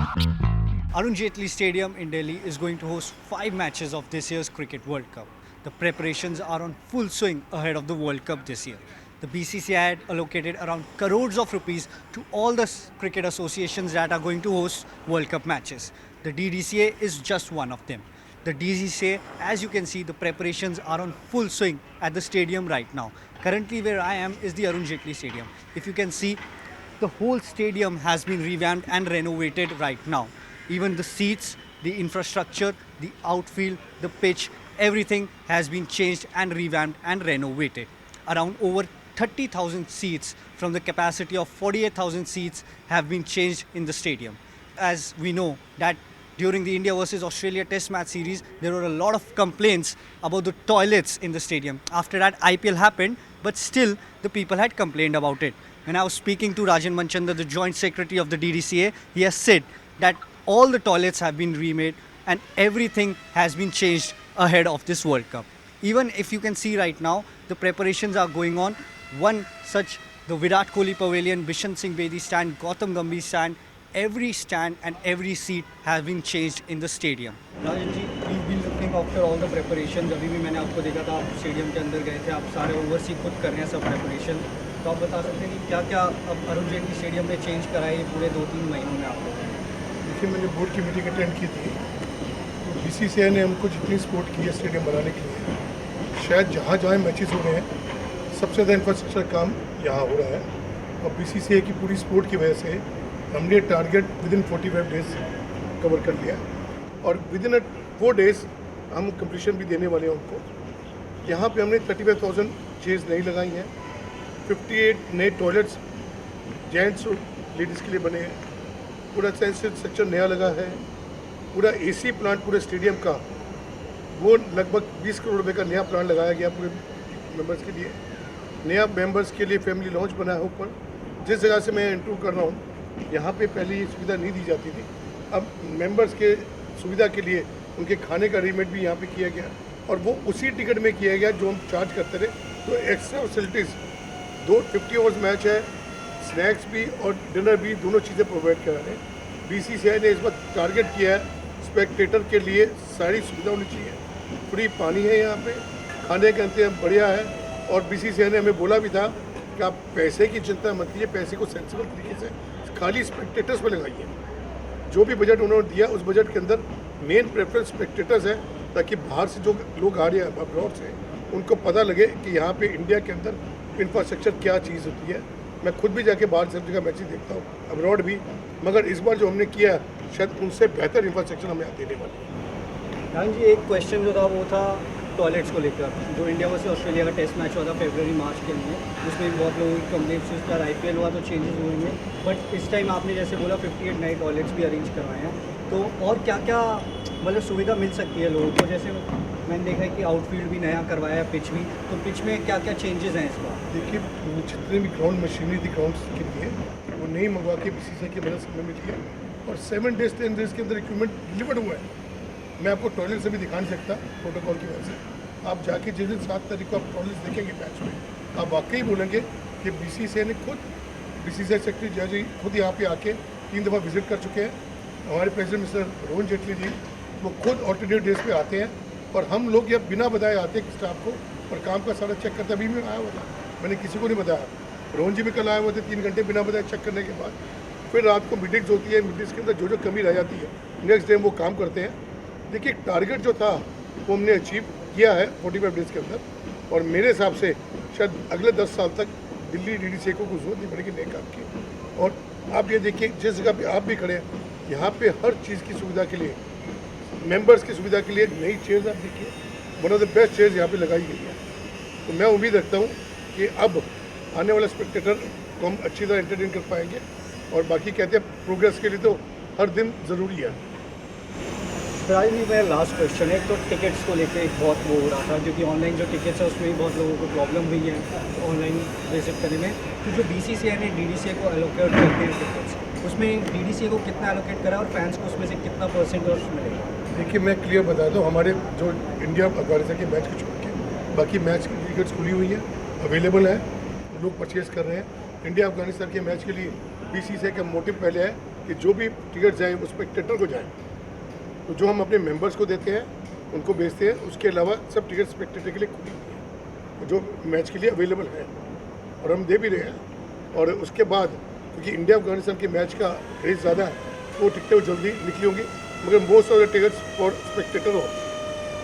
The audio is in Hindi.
Arun Jaitley Stadium in Delhi is going to host 5 matches of this year's Cricket World Cup. The preparations are on full swing ahead of the World Cup this year. The BCCI had allocated around crores of rupees to all the cricket associations that are going to host World Cup matches. The DDCA is just one of them. The DDCA, as you can see, the preparations are on full swing at the stadium right now. Currently, where I am is the Arun Jaitley Stadium. If you can see, the whole stadium has been revamped and renovated right now. Even the seats, the infrastructure, the outfield, the pitch, everything has been changed and revamped and renovated. Around over 30,000 seats from the capacity of 48,000 seats have been changed in the stadium. As we know that during the India versus Australia Test match series, there were a lot of complaints about the toilets in the stadium. After that, IPL happened, but still the people had complained about it. When I was speaking to Rajan Manchanda, the Joint Secretary of the DDCA, he has said that all the toilets have been remade and everything has been changed ahead of this World Cup. Even if you can see right now, the preparations are going on. One such, the Virat Kohli Pavilion, Bishan Singh Bedi stand, Gautam Gambhir stand, every stand and every seat has been changed in the stadium. Rajan ji, we've been looking after all the preparations. अभी भी मैंने आपको देखा था, आप स्टेडियम के अंदर गए थे, आप सारे ओवरसी खुद कर रहे हैं सब प्रेपरेशन. तो आप बता सकते हैं कि क्या क्या अब अरुण जेटली स्टेडियम में चेंज कराए पूरे 2-3 महीनों में आप लोगों ने? देखिए, मैंने बोर्ड की मीटिंग अटेंड की थी, तो बीसीसीआई ने हमको जितनी सपोर्ट की है स्टेडियम बनाने के लिए, शायद जहाँ जहाँ मैचेस हो रहे हैं सबसे ज़्यादा इंफ्रास्ट्रक्चर काम यहाँ हो रहा है. और बीसीसीआई की पूरी सपोर्ट की वजह से हमने target with in 45 days cover कर लिया और विद इन 4 डेज हम कंप्लीशन भी देने वाले हैं उनको. यहाँ पे हमने 35,000 चेयर्स नई लगाई हैं, 58 नए टॉयलेट्स जेंट्स और लेडीज़ के लिए बने हैं, पूरा सेंसर सेक्शन नया लगा है, पूरा एसी प्लांट पूरे स्टेडियम का वो लगभग 20 करोड़ रुपए का नया प्लांट लगाया गया पूरे मेंबर्स के लिए. नया मेंबर्स के लिए फैमिली लॉन्च बना है ऊपर. जिस जगह से मैं इंटरव्यू कर रहा हूँ यहाँ पे पहले ये सुविधा नहीं दी जाती थी. अब मेंबर्स के सुविधा के लिए उनके खाने का अरेंजमेंट भी यहाँ पे किया गया और वो उसी टिकट में किया गया जो हम चार्ज करते रहे. तो एक्स्ट्रा फैसिलिटीज़ 50 ओवर्स मैच है, स्नैक्स भी और डिनर भी दोनों चीज़ें प्रोवाइड करा रहे हैं. बीसीसीआई ने इस वक्त टारगेट किया है स्पेक्टेटर के लिए सारी सुविधा होनी चाहिए. फ्री पानी है यहाँ पे, खाने का इंतजाम बढ़िया है और बीसीसीआई ने हमें बोला भी था कि आप पैसे की चिंता मत कीजिए, पैसे को सेंसिबल तरीके से खाली स्पेक्टेटर्स पर लगाइए. जो भी बजट उन्होंने दिया उस बजट के अंदर मेन प्रेफरेंस स्पेक्टेटर्स है ताकि बाहर से जो लोग आ रहे हैं अब्रॉड से उनको पता लगे कि यहाँ पे इंडिया के अंदर इंफ्रास्ट्रक्चर क्या चीज़ होती है. मैं खुद भी जाके बाहर सब जगह मैचेस देखता हूँ अब्रॉड भी, मगर इस बार जो हमने किया शायद उनसे बेहतर इंफ्रास्ट्रक्चर हमें देने वाले हैं. राहुल जी, एक क्वेश्चन जो था वो था टॉयलेट्स को लेकर. जो इंडिया वर्सेस ऑस्ट्रेलिया का टेस्ट मैच हुआ था फरवरी मार्च के लिए, उसमें बहुत लोगों की कंप्लेंट्स उस पर IPL हुआ तो चेंजेस हुए हैं, बट इस टाइम आपने जैसे बोला 58 नए टॉयलेट्स भी अरेंज करवाए हैं. तो और क्या क्या मतलब सुविधा मिल सकती है लोगों को? जैसे मैंने देखा है कि आउटफील्ड भी नया करवाया है, पिच भी, तो पिच में क्या क्या चेंजेस हैं इस बार? देखिए, जितने भी ग्राउंड मशीनरी थी ग्राउंड के लिए वो नई मंगवा के बीसीसीआई की मदद से हमें मिली है और 7 डेज 10 डेज के अंदर इक्विपमेंट डिलीवर्ड हुआ है. मैं आपको टॉयलेट से भी दिखा नहीं सकता प्रोटोकॉल की वजह से. आप जाके जिस दिन 7 तारीख को आप टॉयलेट देखेंगे मैच में, आप वाकई बोलेंगे कि बीसीसीआई ने खुद, बीसीसीआई सेक्रेटरी जय जी खुद यहाँ पे आके 3 दफ़ा विजिट कर चुके हैं. हमारे प्रेसिडेंट मिस्टर अरुण जेटली जी वो खुद ऑल्टरनेट डेज पे आते हैं और हम लोग यहाँ बिना बताए आते हैं स्टाफ को और काम का सारा चेक करते. अभी मैं आया हुआ था, मैंने किसी को नहीं बताया. रोहन जी भी कल आए हुए थे 3 घंटे बिना बताए चेक करने के बाद. फिर रात को मीटिंग्स होती है, मीटिंग्स के अंदर जो जो कमी रह जाती है नेक्स्ट डे वो काम करते हैं. देखिए, टारगेट जो था वो हमने अचीव किया है 45 डेज़ के अंदर और मेरे हिसाब से शायद अगले 10 साल तक दिल्ली DDCA को जरूरत नहीं पड़ेगी नए काम की. और आप ये देखिए, जिस जगह पे आप भी खड़े हैं यहाँ पे हर चीज़ की सुविधा के लिए, मेंबर्स की सुविधा के लिए नई चेयर्स आप देखिए, one of the best chairs यहाँ पे लगाई गई है. तो मैं उम्मीद रखता हूँ कि अब आने वाला स्पेक्टेटर को हम अच्छी तरह एंटरटेन कर पाएंगे. और बाकी कहते हैं प्रोग्रेस के लिए तो हर दिन ज़रूरी है. राज जी, मेरा लास्ट क्वेश्चन है. तो टिकट्स को लेकर बहुत वो हो रहा था क्योंकि ऑनलाइन जो टिकट्स है उसमें भी बहुत लोगों को प्रॉब्लम हुई है ऑनलाइन विजिट करने में. तो जो BCCI ने DDCA को एलोकेट करते हैं टिकट्स, उसमें DDCA को कितना एलोकेट करा और फैंस को उसमें से कितना परसेंटेज मिलेगा? देखिए, मैं क्लियर बता दूँ, हमारे जो इंडिया अफगानिस्तान के मैच को छोड़ के बाकी मैच की टिकट्स खुली हुई है, अवेलेबल है, लोग परचेज़ कर रहे हैं. इंडिया अफगानिस्तान के मैच के लिए BCCI का मोटिव पहले है कि जो भी टिकट जाएँ वो स्पेक्टेटर को जाएँ। तो जो हम अपने मेंबर्स को देते हैं उनको बेचते हैं, उसके अलावा सब टिकट स्पेक्टेटर के लिए खुली हुई है जो मैच के लिए अवेलेबल है और हम दे भी रहे हैं। और उसके बाद क्योंकि इंडिया अफगानिस्तान के मैच का क्रेज़ ज़्यादा है, वो टिकटें जल्दी निकली होंगी, मगर most of the tickets for Spectator हो